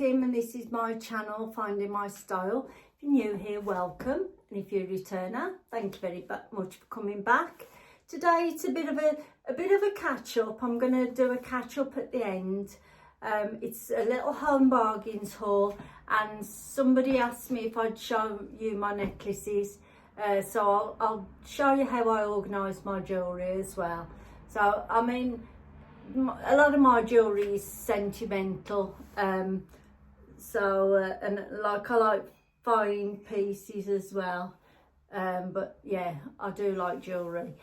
Kim and this is my channel, Finding My Style. If you're new here, welcome, and if you're a returner, thank you very much for coming back. Today it's a bit of a catch-up. I'm going to do a catch-up at the end. It's a little home bargains haul, and somebody asked me if I'd show you my necklaces, so I'll show you how I organise my jewellery as well. So I mean, a lot of my jewellery is sentimental, and like I like fine pieces as well, but yeah, I do like jewellery,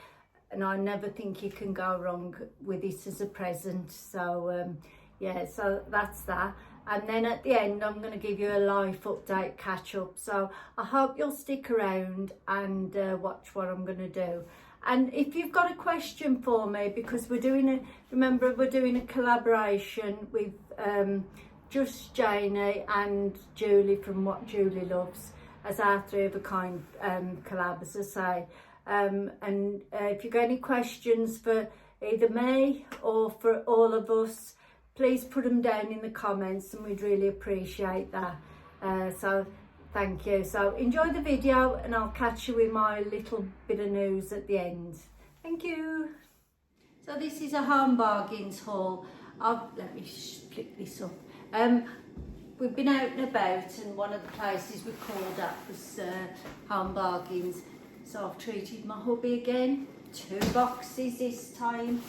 and I never think you can go wrong with it as a present. So yeah, so that's that. And then at the end I'm going to give you a life update catch up, so I hope you'll stick around and watch what I'm going to do. And if you've got a question for me, because we're doing a collaboration with Just Janie and Julie from What Julie Loves as our three of a kind collab, as I say. If you've got any questions for either me or for all of us, please put them down in the comments, and we'd really appreciate that. So thank you. So enjoy the video, and I'll catch you with my little bit of news at the end. Thank you. So this is a home bargains haul. Let me flick this up. We've been out and about, and one of the places we called at was home bargains. So I've treated my hubby again. 2 boxes this time.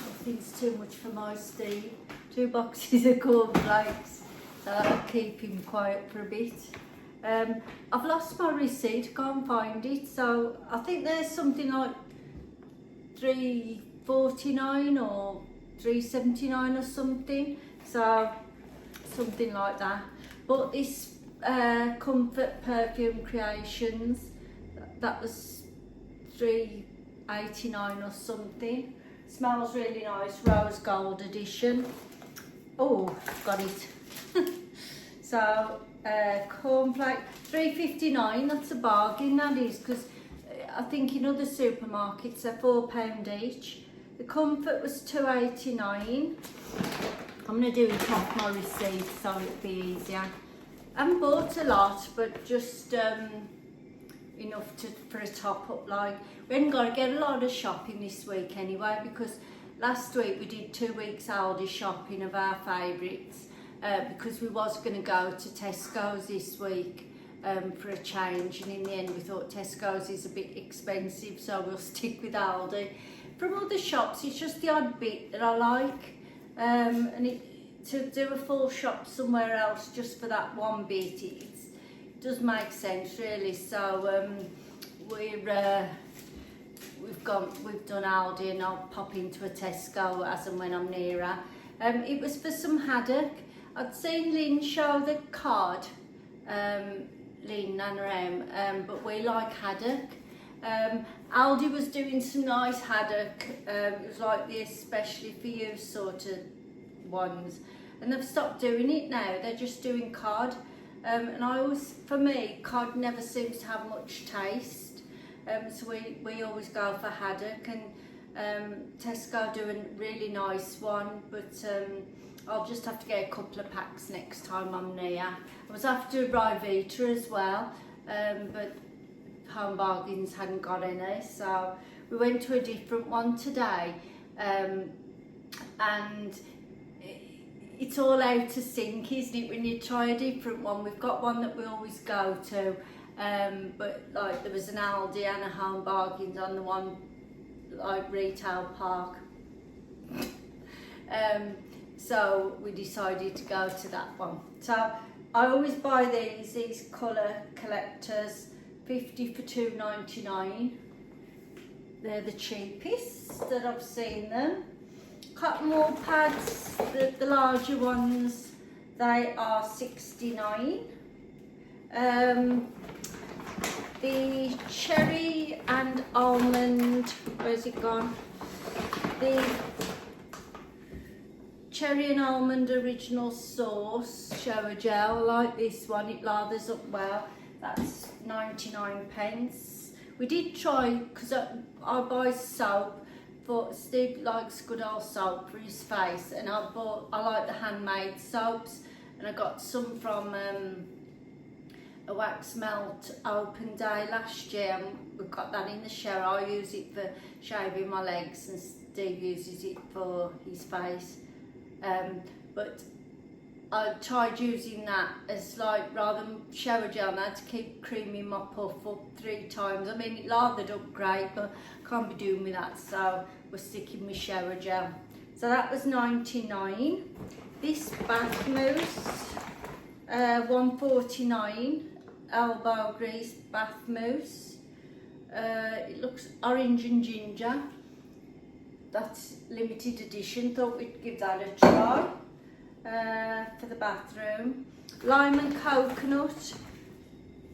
Nothing's too much for my Steve. 2 boxes of cornflakes. So I'll keep him quiet for a bit. I've lost my receipt, can't find it, so I think there's something like $3.49 or $3.79 or something, so something like that. But this Comfort Perfume Creations, that was $3.89 or something. Smells really nice, rose gold edition. Oh, got it. So cornflake, $3.59, that's a bargain, that is, because I think in other supermarkets they're £4 each. The Comfort was $2.89. I'm going to do it off my receipt so it'll be easier. I haven't bought a lot, but just enough for a top up. Like, we haven't got to get a lot of shopping this week anyway, because last week we did 2 weeks Aldi shopping of our favourites. Because we was going to go to Tesco's this week for a change, and in the end we thought Tesco's is a bit expensive, so we'll stick with Aldi. From other shops, it's just the odd bit that I like, and to do a full shop somewhere else just for that one bit, it does make sense really. So we've done Aldi, and I'll pop into a Tesco as and when I'm nearer. It was for some haddock. I'd seen Lynn show the card, Lynn and Rem, but we like haddock. Aldi was doing some nice haddock. It was like the especially for you sort of ones, and they've stopped doing it now. They're just doing cod, and for me, cod never seems to have much taste. So we always go for haddock, and Tesco do a really nice one, but I'll just have to get a couple of packs next time I'm near. I was after a Ryvita as well, but Home Bargains hadn't got any, so we went to a different one today, and it's all out of sync, isn't it, when you try a different one? We've got one that we always go to, but like there was an Aldi and a Home Bargains on the one like retail park. So we decided to go to that one. So I always buy these colour collectors, 50 for $2.99. They're the cheapest that I've seen them. Cotton wool pads, the larger ones, they are $69. The cherry and almond, where's it gone? The cherry and almond original sauce shower gel, like this one, it lathers up well. That's 99p. We did try, because I buy soap, but Steve likes good old soap for his face, and I like the handmade soaps. and I got some from a wax melt open day last year, and we've got that in the shower. I use it for shaving my legs and Steve uses it for his face, but I tried using that as like, rather than shower gel, I had to keep creaming my puff up 3 times. I mean, it lathered up great, but I can't be doing with that, so we're sticking with shower gel. So that was 99. This bath mousse, 149, elbow grease bath mousse. It looks orange and ginger. That's limited edition, thought we'd give that a try. For the bathroom. Lime and coconut,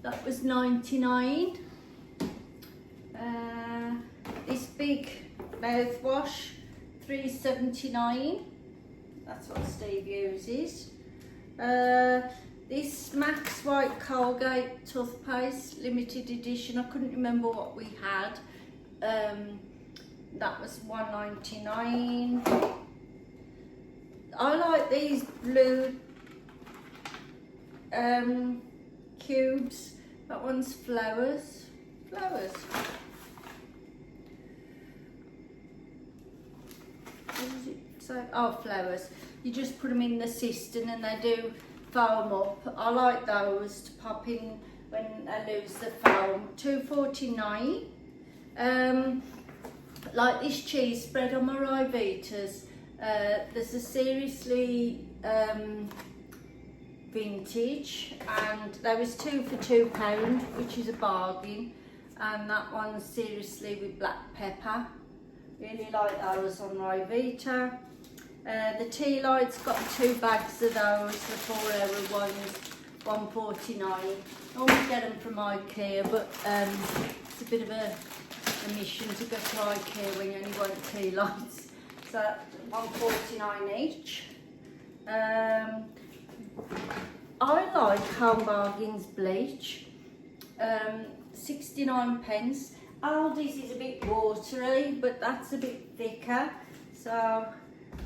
that was 99. This big mouthwash, 3.79. That's what Steve uses. This Max White Colgate toothpaste, limited edition. I couldn't remember what we had. That was 1.99. I like these blue cubes. That one's flowers. Flowers. What does it say? Oh, flowers. You just put them in the cistern and they do foam up. I like those to pop in when I lose the foam. 2.49. Like this cheese spread on my Rivitas. There's a seriously vintage, and there was 2 for £2, which is a bargain, and that one's seriously with black pepper. Really like those on Rivita. The tea light's got 2 bags of those, the 4-hour ones, 1.49. I always get them from IKEA, but it's a bit of a mission to go to IKEA when you only want tea lights. So 1.49 each. I like Home Bargains bleach, 69p. Aldi's is a bit watery, but that's a bit thicker. So,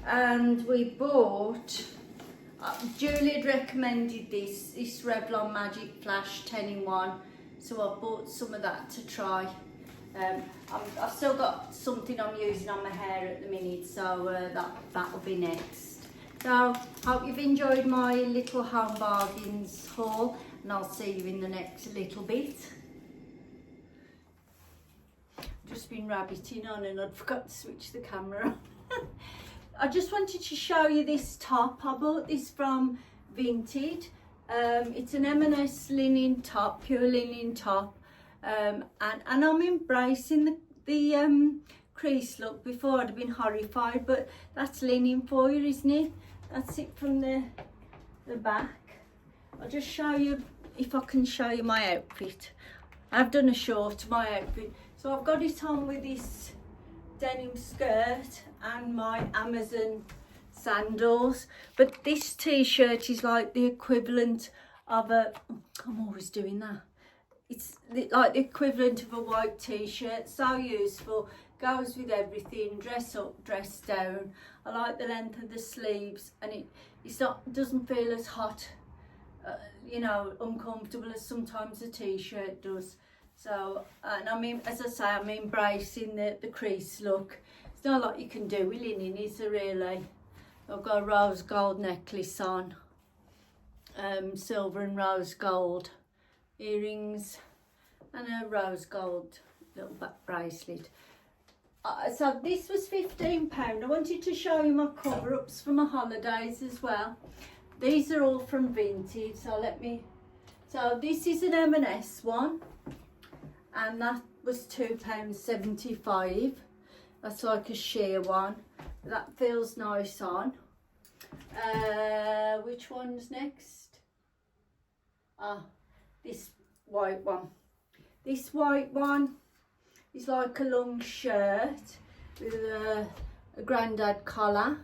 and we bought, Julie had recommended this Revlon Magic Flash 10-in-1, so I bought some of that to try. I've still got something I'm using on my hair at the minute, so that'll be next. So, hope you've enjoyed my little Home Bargains haul, and I'll see you in the next little bit. Just been rabbiting on and I'd forgot to switch the camera on. I just wanted to show you this top. I bought this from Vinted. It's an M&S linen top, pure linen top. And I'm embracing the crease look. Before I'd have been horrified, but that's linen for you, isn't it? That's it from the back. I'll just show you, if I can show you my outfit. I've done a short to my outfit. So I've got it on with this denim skirt and my Amazon sandals. But this t-shirt is like the equivalent of a, I'm always doing that. It's like the equivalent of a white t-shirt, so useful, goes with everything, dress up, dress down. I like the length of the sleeves, and doesn't feel as hot, you know, uncomfortable as sometimes a t-shirt does. So, and I mean, as I say, I'm embracing the crease look. It's not a lot you can do with linen, is there really? I've got a rose gold necklace on, silver and rose gold earrings, and a rose gold little back bracelet. So this was £15. I wanted to show you my cover-ups for my holidays as well. These are all from Vinted, so this is an M&S one, and that was £2.75. That's like a sheer one. That feels nice on. Which one's next? This white one. This white one is like a long shirt with a grandad collar.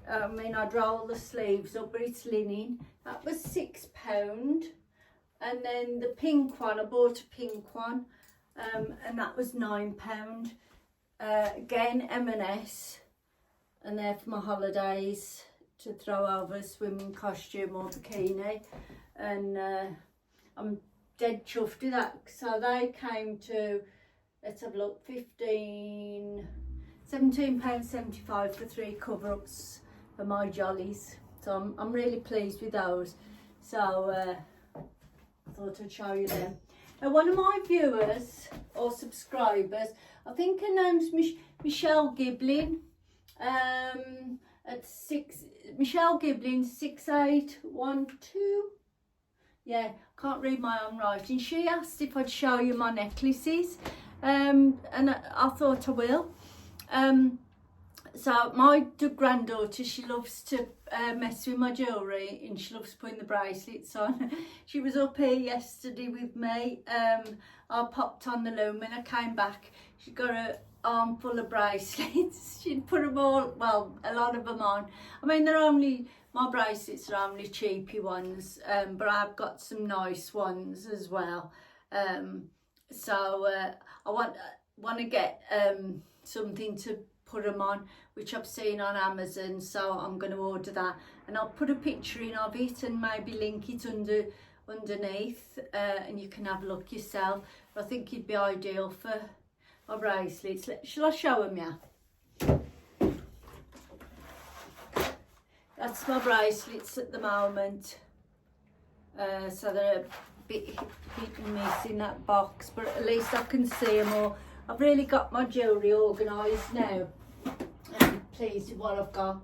I mean, I'd roll the sleeves up, but it's linen. That was £6. And then the pink one, I bought a pink one, and that was £9. Again, M&S, and they're for my holidays. to throw over a swimming costume or bikini, and I'm dead chuffed with that. So they came to, let's have a look, £17.75 for 3 cover-ups for my jollies. So I'm really pleased with those. So I thought I'd show you them. Now, one of my viewers or subscribers, I think her name's Michelle Giblin, at Michelle Giblin 6812. Yeah, can't read my own writing. She asked if I'd show you my necklaces, and I thought I will. So my granddaughter, she loves to mess with my jewellery, and she loves putting the bracelets on. She was up here yesterday with me. I popped on the loom. When I came back, she got an armful of bracelets. She'd put them all, well, a lot of them on. I mean, my bracelets are only cheapy ones, but I've got some nice ones as well. So I want to get something to put them on, which I've seen on Amazon, so I'm going to order that, and I'll put a picture in of it and maybe link it underneath, and you can have a look yourself. But I think it'd be ideal for my bracelets. Shall I show them you? That's my bracelets at the moment. So they're a bit hit and miss in that box, but at least I can see them all. I've really got my jewellery organised now. I'm pleased with what I've got.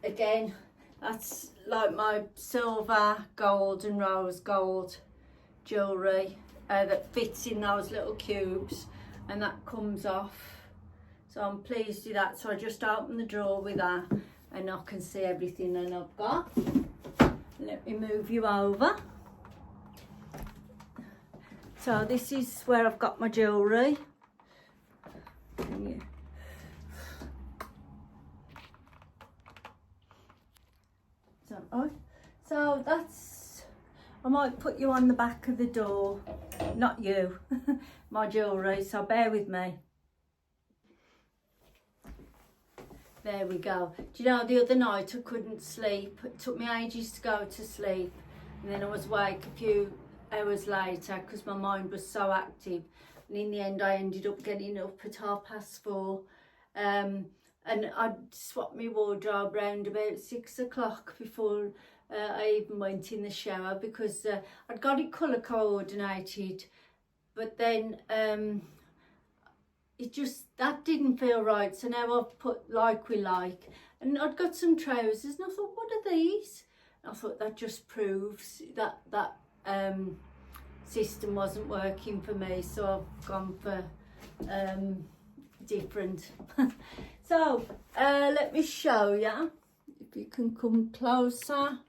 Again, that's like my silver, gold and rose gold jewellery that fits in those little cubes, and that comes off. So I'm pleased with that. So I just open the drawer with that, and I can see everything that I've got. Let me move you over. So this is where I've got my jewellery. So that's, I might put you on the back of the door, not you, my jewellery, so bear with me. There we go. Do you know, the other night I couldn't sleep. It took me ages to go to sleep, and then I was awake a few hours later because my mind was so active, and in the end I ended up getting up at 4:30, and I'd swapped my wardrobe round about 6 o'clock before I even went in the shower, because I'd got it colour coordinated, but then it just, that didn't feel right. So now I've put like we like, and I'd got some trousers, and I thought, what are these? And I thought that just proves that system wasn't working for me, so I've gone for different. So let me show you, if you can come closer.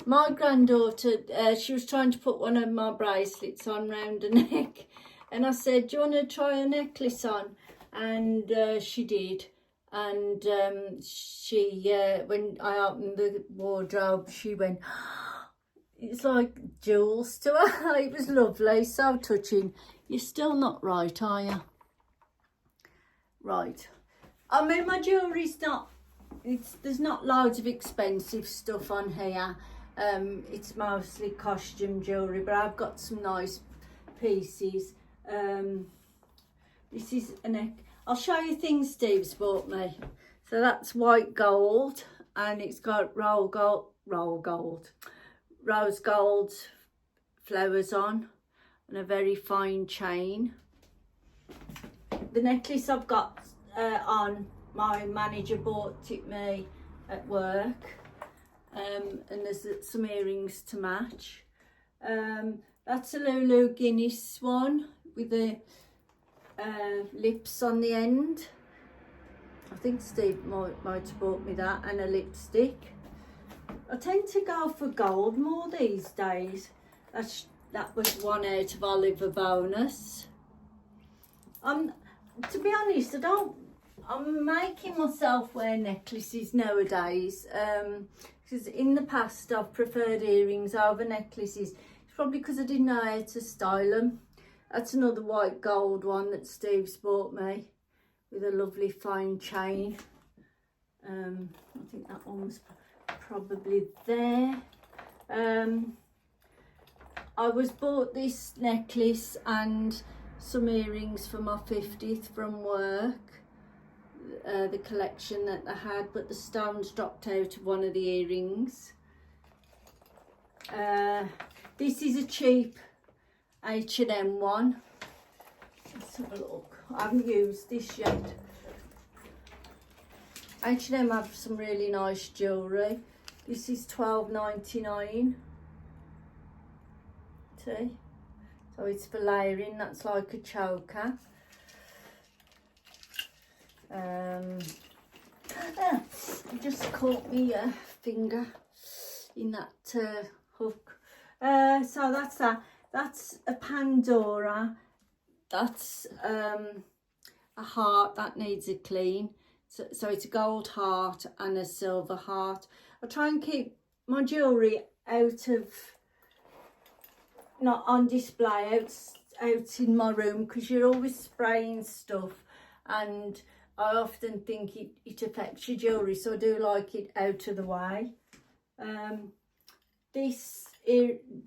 My granddaughter, she was trying to put one of my bracelets on round her neck, and I said, do you want to try a necklace on? And she did, and she when I opened the wardrobe, she went, it's like jewels to her. It was lovely, so touching. You're still not right, are you? Right. I mean, my jewellery's not, there's not loads of expensive stuff on here. It's mostly costume jewellery, but I've got some nice pieces. This is a neck. I'll show you things Steve's bought me. So that's white gold, and it's got rose gold flowers on, and a very fine chain. The necklace I've got on, my manager bought it me at work, and there's some earrings to match. That's a Lulu Guinness one with the lips on the end. I think Steve might have bought me that, and a lipstick. I tend to go for gold more these days. That was one out of Oliver bonus. To be honest, I'm making myself wear necklaces nowadays, because in the past I've preferred earrings over necklaces. It's probably because I didn't know how to style them. That's another white gold one that Steve's bought me, with a lovely fine chain. I think that one was probably there. I was bought this necklace and some earrings for my 50th from work, the collection that they had, but the stones dropped out of one of the earrings. This is a cheap H&M one. Let's have a look. I haven't used this yet. H&M have some really nice jewellery. This is £12.99. See? So it's for layering, that's like a choker. It just caught me finger in that hook. So that's that. That's a Pandora. That's a heart that needs a clean. So it's a gold heart and a silver heart. I try and keep my jewellery out of, not on display, out in my room, because you're always spraying stuff, and I often think it affects your jewellery, so I do like it out of the way. This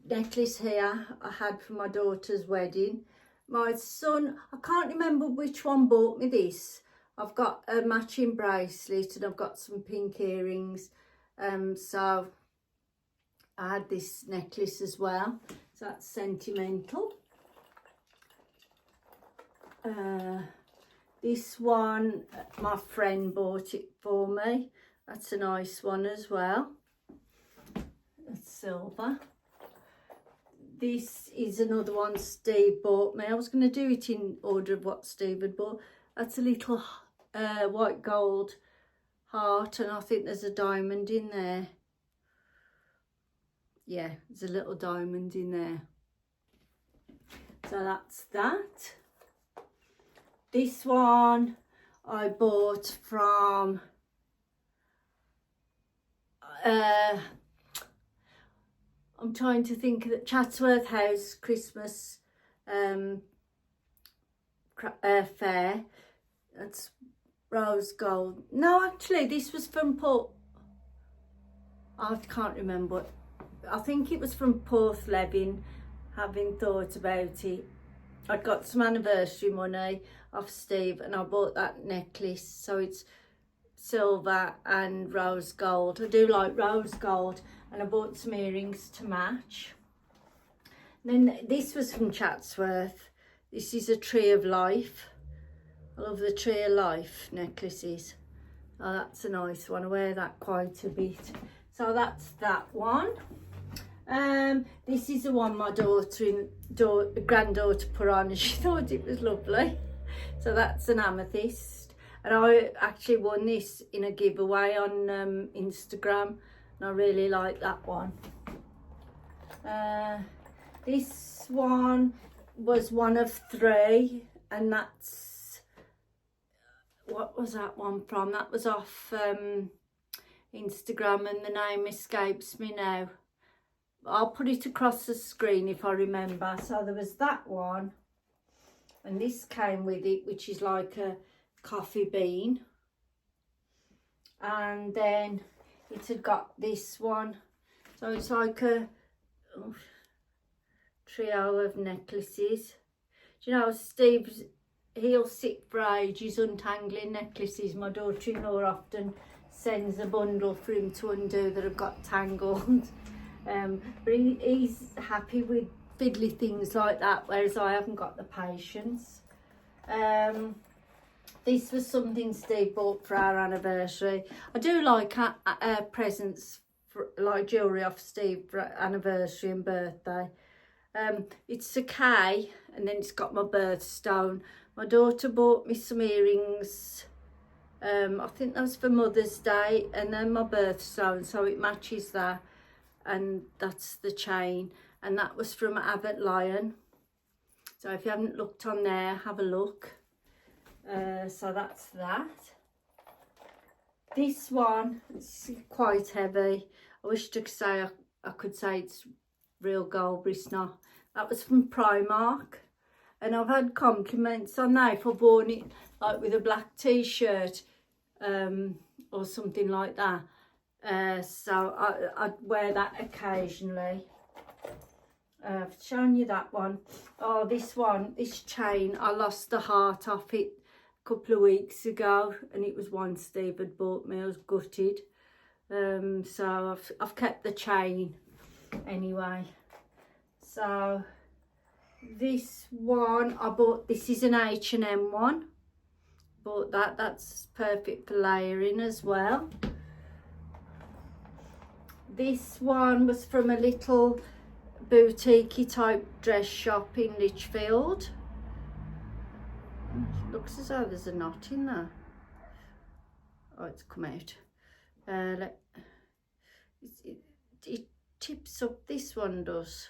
necklace here I had for my daughter's wedding. My son, I can't remember which one bought me this. I've got a matching bracelet and I've got some pink earrings. So I had this necklace as well. So that's sentimental. This one, my friend bought it for me. That's a nice one as well. It's silver. This is another one Steve bought me. I was going to do it in order of what Steve had bought. That's a little white gold heart, and I think there's a diamond in there. Yeah, there's a little diamond in there. So that's that. This one I bought from I'm trying to think of the Chatsworth House Christmas fair. That's rose gold. No, actually this was from I can't remember. I think it was from Porthlevin, having thought about it. I'd got some anniversary money off Steve and I bought that necklace, so it's silver and rose gold. I do like rose gold, and I bought some earrings to match. And then this was from Chatsworth. This is a Tree of Life. I love the Tree of Life necklaces. Oh, that's a nice one. I wear that quite a bit. So that's that one. This is the one my granddaughter put on and she thought it was lovely. So that's an amethyst, and I actually won this in a giveaway on Instagram, and I really like that one. This one was one of 3, and that's, what was that one from? That was off Instagram, and the name escapes me now. I'll put it across the screen if I remember. So there was that one, and this came with it, which is like a coffee bean, and then it had got this one, so it's like a trio of necklaces. Do you know, Steve, he'll sit for ages untangling necklaces. My daughter-in-law often sends a bundle for him to undo that have got tangled. But he's happy with fiddly things like that, whereas I haven't got the patience. This was something Steve bought for our anniversary. I do like presents, for, like jewellery off Steve for anniversary and birthday. It's a K, and then it's got my birthstone. My daughter bought me some earrings. I think that was for Mother's Day, and then my birthstone, so it matches that. And that's the chain, and that was from Abbott Lion. So if you haven't looked on there, have a look. So that's that. This one is quite heavy. I wish I could say it's real gold, but it's not. That was from Primark, and I've had compliments on that if I've worn it like with a black t-shirt. or something like that. So I wear that occasionally. I've shown you that one. Oh, this chain, I lost the heart off it a couple of weeks ago, and it was one Steve had bought me. I was gutted. So I've kept the chain anyway. So this one I bought, this is an H&M one. Bought that's perfect for layering as well. This one was from a little boutique type dress shop in Lichfield. Looks as though there's a knot in there. Oh, it's come out. It tips up, this one does,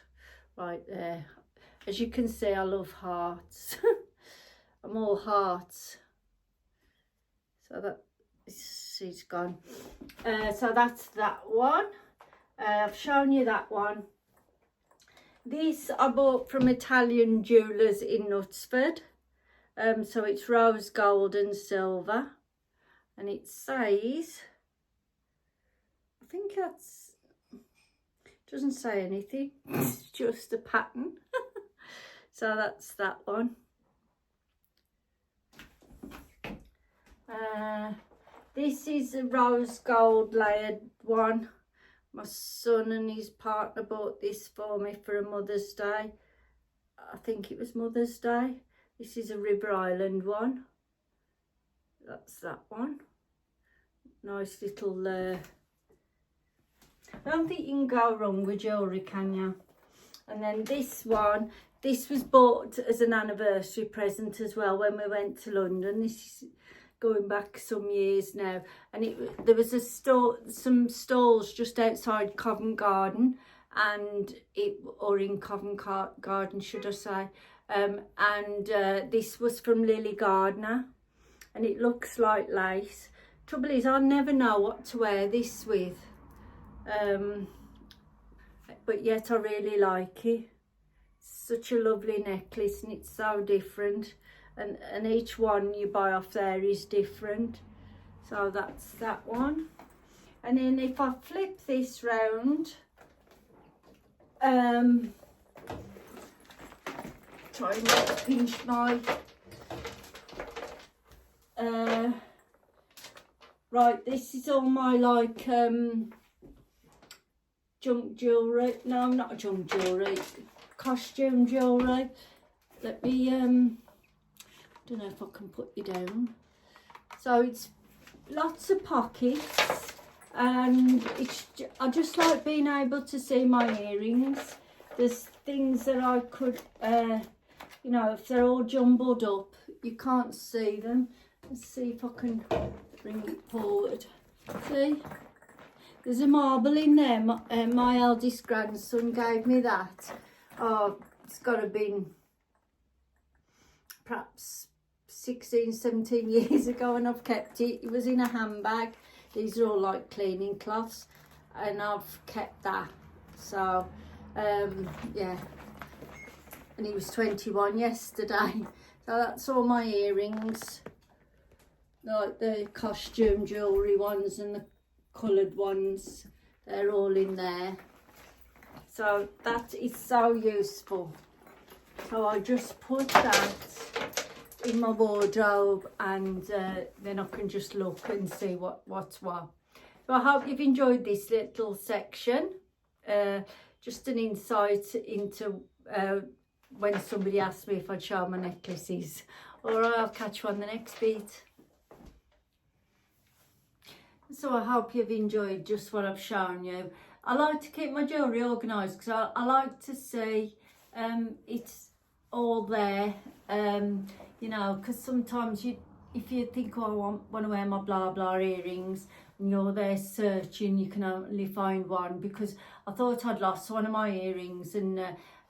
right there. As you can see, I love hearts. I'm all hearts. So that it's gone. So that's that one. I've shown you that one. This I bought from Italian jewellers in Knutsford. So it's rose gold and silver, and it says, I think that's, doesn't say anything, it's just a pattern. So that's that one. This is a rose gold layered one. My son and his partner bought this for me for a Mother's Day. I think it was Mother's Day. This is a River Island one. That's that one. Nice little, I don't think you can go wrong with jewellery, can you? And then this one, this was bought as an anniversary present as well when we went to London. This is going back some years now, and there was a store, some stalls just outside Covent Garden, or in Covent Garden, should I say, this was from Lily Gardner, and it looks like lace. Trouble is, I never know what to wear this with, but yet I really like it. It's such a lovely necklace, and it's so different. And each one you buy off there is different. So that's that one. And then if I flip this round, try not to pinch my right, this is all my like junk jewellery. No, not junk jewellery, costume jewellery. Let me don't know if I can put you down. So it's lots of pockets, and I just like being able to see my earrings. There's things that I could, you know, if they're all jumbled up, you can't see them. Let's see if I can bring it forward. See, there's a marble in there. My eldest grandson gave me that. Oh, it's got to be perhaps 16, 17 years ago, and I've kept it. It was in a handbag. These are all like cleaning cloths, and I've kept that. So yeah, and he was 21 yesterday. So that's all my earrings, like the costume jewellery ones and the coloured ones. They're all in there. So that is so useful. So I just put that in my wardrobe, and then I can just look and see what's what. So I hope you've enjoyed this little section, just an insight into when somebody asked me if I'd show my necklaces. Alright, I'll catch you on the next bit. So I hope you've enjoyed just what I've shown you. I like to keep my jewellery organised because I like to see it's all there. You know, because sometimes if you think, oh, I want to wear my blah blah earrings, and you're there searching, you can only find one, because I thought I'd lost one of my earrings, and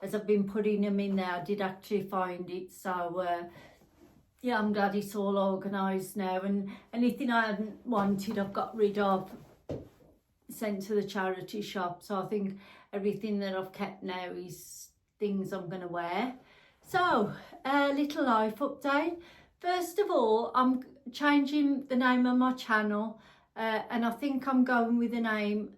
as I've been putting them in there, I did actually find it. So yeah, I'm glad it's all organised now, and anything I hadn't wanted I've got rid of, sent to the charity shop. So I think everything that I've kept now is things I'm going to wear. So, a little life update. First of all, changing the name of my channel, and I think I'm going with the name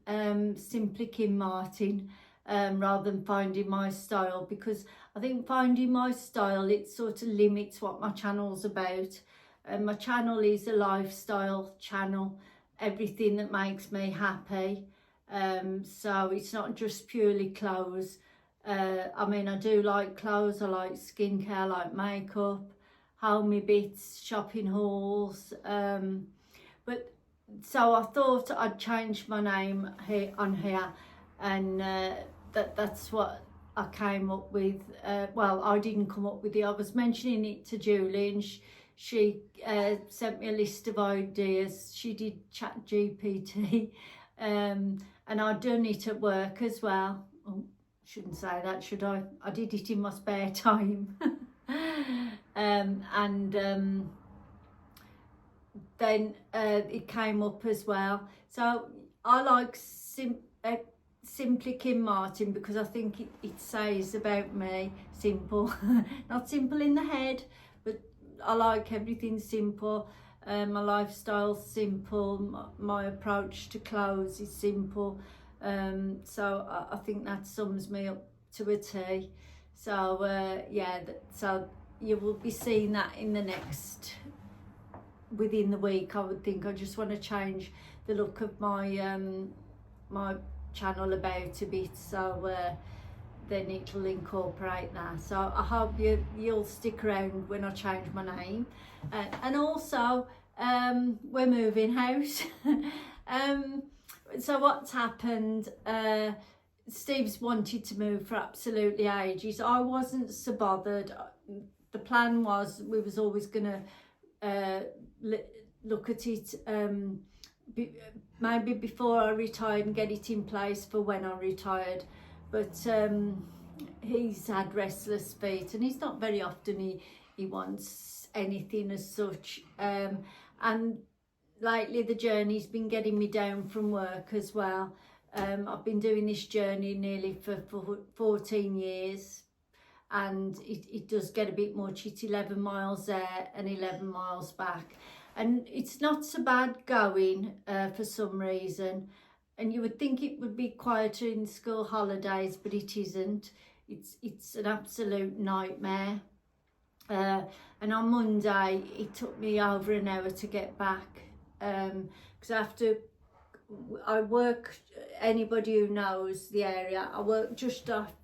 Simply Kim Martin, rather than Finding My Style, because I think Finding My Style, it sort of limits what my channel's about. And my channel is a lifestyle channel, everything that makes me happy. So it's not just purely clothes. I mean, I do like clothes, I like skincare, I like makeup, homey bits, shopping hauls. But so I thought I'd change my name here on here, and that's what I came up with. Well, I didn't come up with it. I was mentioning it to Julie, and she sent me a list of ideas. She did chat GPT, and I'd done it at work as well. Oh, shouldn't say that, should I? I did it in my spare time. Then it came up as well. So I like Simply Kim Martin because I think it says about me, simple. Not simple in the head, but I like everything simple. My lifestyle's simple, my approach to clothes is simple. So I think that sums me up to a T. So yeah, so you will be seeing that in the within the week. I would think I just want to change the look of my my channel about a bit, so then it'll incorporate that. So I hope you'll stick around when I change my name. And also we're moving house. So what's happened, Steve's wanted to move for absolutely ages. I wasn't so bothered. The plan was we was always gonna look at it maybe before I retired and get it in place for when I retired, but he's had restless feet, and he's not very often he wants anything as such, and lately the journey's been getting me down from work as well. I've been doing this journey nearly for 14 years, and it does get a bit much. It's 11 miles there and 11 miles back, and it's not so bad going for some reason, and you would think it would be quieter in school holidays, but it isn't. It's an absolute nightmare. And on Monday it took me over an hour to get back, because I work, anybody who knows the area, I work just off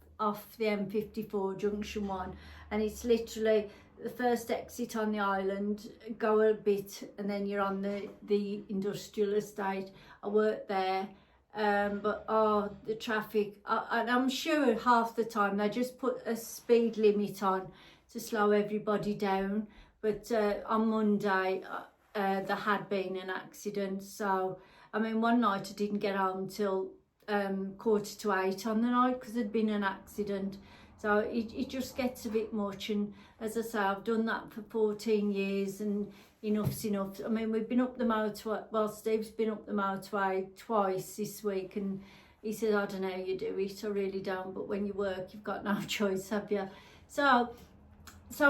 the M54 junction 1, and it's literally the first exit on the island, go a bit and then you're on the industrial estate. I work there, but the traffic, and I'm sure half the time they just put a speed limit on to slow everybody down, but on Monday there had been an accident. So I mean, one night I didn't get home till 7:45 on the night because there'd been an accident. So it just gets a bit much, and as I say, I've done that for 14 years and enough's enough. I mean, we've been up the motorway, well, Steve's been up the motorway twice this week, and he said, I don't know how you do it, I really don't, but when you work you've got no choice, have you? So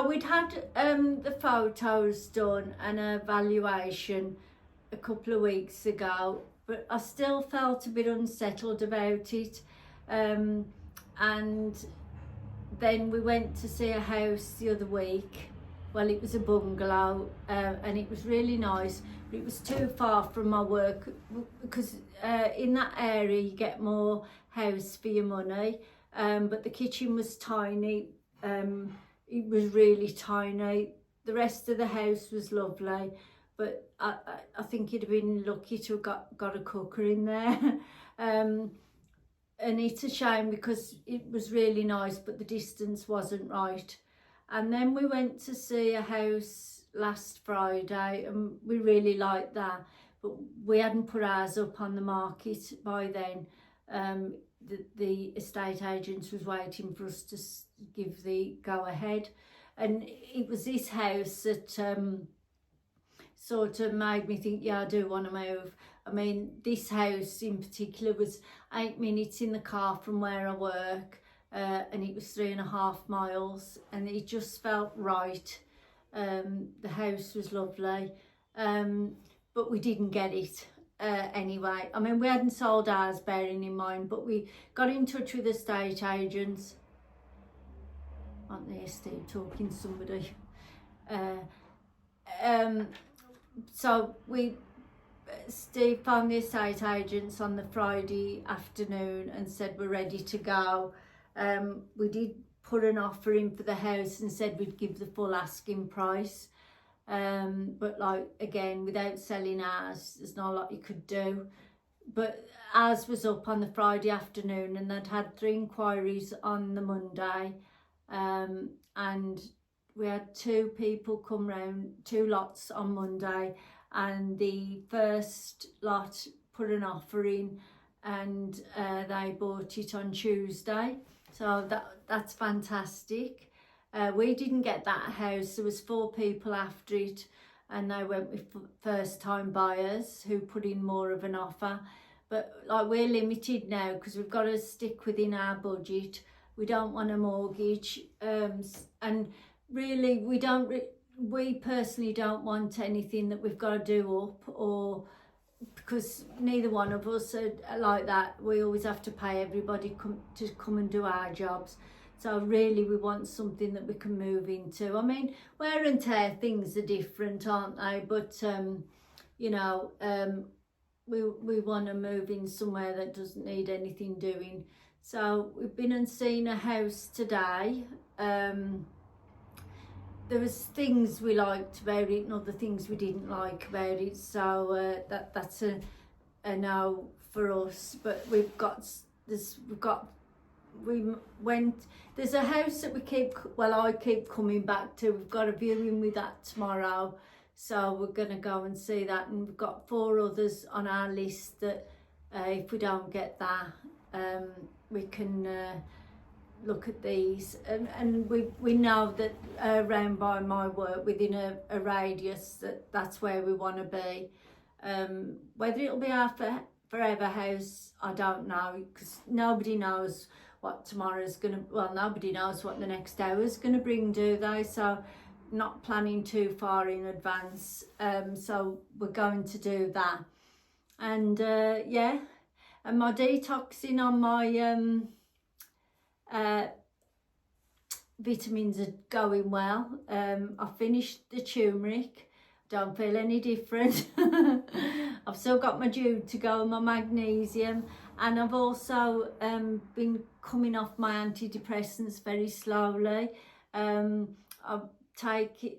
we'd had the photos done and a valuation a couple of weeks ago, but I still felt a bit unsettled about it, and then we went to see a house the other week. Well, it was a bungalow, and it was really nice, but it was too far from my work, because in that area you get more house for your money, but the kitchen was tiny. It was really tiny. The rest of the house was lovely, but I think you'd have been lucky to have got a cooker in there. And it's a shame because it was really nice, but the distance wasn't right. And then we went to see a house last Friday, and we really liked that, but we hadn't put ours up on the market by then. The estate agents was waiting for us to give the go ahead, and it was this house that sort of made me think, yeah, I do want to move. I mean, this house in particular was 8 minutes in the car from where I work, and it was 3.5 miles, and it just felt right. The house was lovely, but we didn't get it anyway. I mean, we hadn't sold ours, bearing in mind, but we got in touch with estate agents. Aren't they, Steve, talking to somebody? So Steve found the estate agents on the Friday afternoon and said we're ready to go. We did put an offer in for the house and said we'd give the full asking price. But like, again, without selling ours, there's not a lot you could do. But ours was up on the Friday afternoon, and they'd had 3 inquiries on the Monday. And we had 2 people come round, 2 lots on Monday, and the first lot put an offer in, and they bought it on Tuesday. So that's fantastic. We didn't get that house. There was 4 people after it, and they went with first time buyers who put in more of an offer. But like, we're limited now because we've got to stick within our budget. We don't want a mortgage, and really we personally don't want anything that we've got to do up, or because neither one of us are like that. We always have to pay everybody to come and do our jobs. So really we want something that we can move into. I mean, wear and tear things are different, aren't they? But you know, we want to move in somewhere that doesn't need anything doing. So we've been and seen a house today. There was things we liked about it and other things we didn't like about it. So that's a no for us. But we went. There's a house that I keep coming back to. We've got a viewing with that tomorrow. So we're going to go and see that, and we've got 4 others on our list that if we don't get that, we can look at these. And we know that around by my work, within a radius, that's where we want to be. Whether it'll be our forever house, I don't know, because nobody knows what tomorrow's going to, well, nobody knows what the next hour is going to bring, do they? So not planning too far in advance. So we're going to do that. And yeah, and my detoxing on my vitamins are going well. I finished the turmeric. Don't feel any different. I've still got my dew to go, my magnesium, and I've also been coming off my antidepressants very slowly. I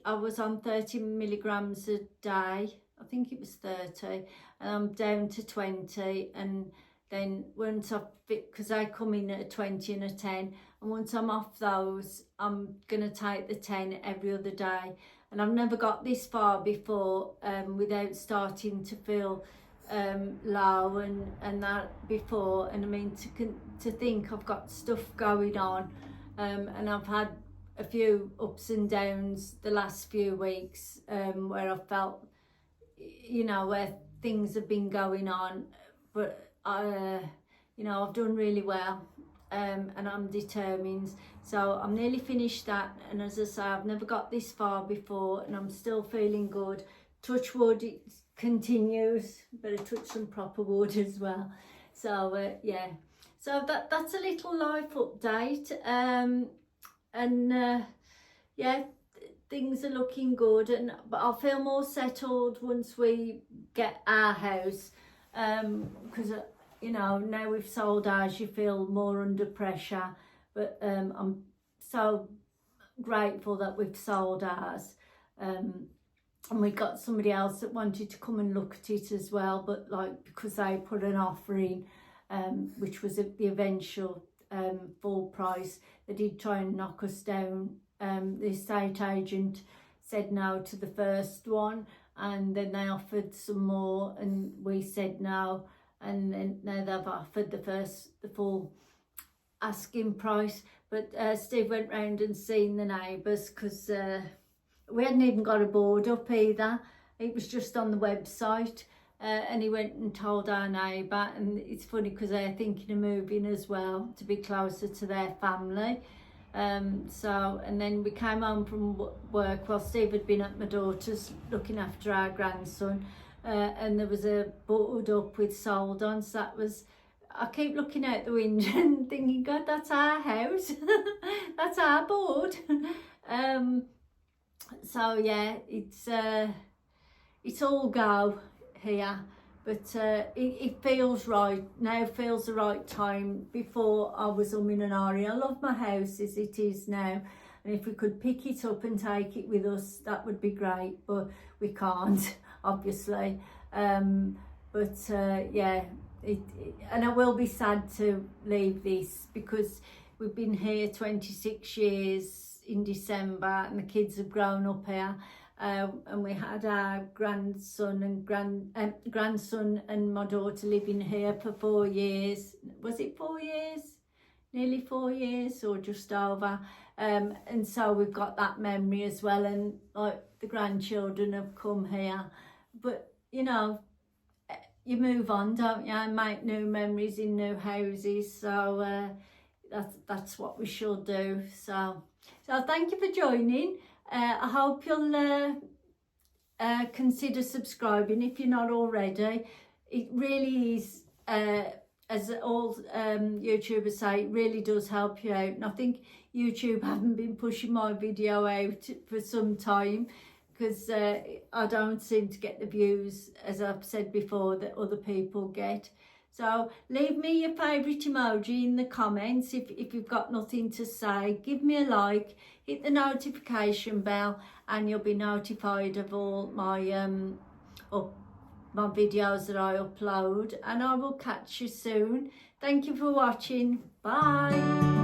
was on 30 milligrams a day. I think it was 30, and I'm down to 20. And then once because I come in at a 20 and a 10, and once I'm off those, I'm gonna take the 10 every other day. And I've never got this far before without starting to feel low and that before. And I mean, to think I've got stuff going on, and I've had a few ups and downs the last few weeks, where I felt, you know, where things have been going on, but you know, I've done really well, and I'm determined. So I'm nearly finished that, and as I say, I've never got this far before, and I'm still feeling good. Touch wood, it continues. Better touch some proper wood as well. So yeah, so that's a little life update. And yeah, things are looking good, but I'll feel more settled once we get our house, because you know, now we've sold ours, you feel more under pressure. But I'm so grateful that we've sold ours, and we got somebody else that wanted to come and look at it as well, but like, because they put an offer in, which was at the eventual full price, they did try and knock us down. The estate agent said no to the first one, and then they offered some more, and we said no, and then now they've offered the full asking price. But Steve went round and seen the neighbours, because we hadn't even got a board up either. It was just on the website, and he went and told our neighbour, and it's funny because they're thinking of moving as well to be closer to their family. So, and then we came home from work while Steve had been at my daughter's looking after our grandson, and there was a board up with sold on, so that was, I keep looking out the window and thinking, God, that's our house. That's our board. So yeah, it's all go here, but it feels right now, feels the right time. Before I was umming and ahhing. I love my house as it is now, and if we could pick it up and take it with us, that would be great, but we can't, obviously. Yeah, and I will be sad to leave this, because we've been here 26 years in December, and the kids have grown up here. And we had our grandson and my daughter living here for 4 years. Was it 4 years? Nearly 4 years, or just over. And so we've got that memory as well, and like the grandchildren have come here. But you know, you move on, don't you, and make new memories in new houses. So that's what we should do. So thank you for joining. I hope you'll consider subscribing if you're not already. It really is, as all YouTubers say, it really does help you out. And I think YouTube haven't been pushing my video out for some time, because I don't seem to get the views, as I've said before, that other people get. So leave me your favourite emoji in the comments if you've got nothing to say. Give me a like, hit the notification bell, and you'll be notified of all my my videos that I upload. And I will catch you soon. Thank you for watching. Bye.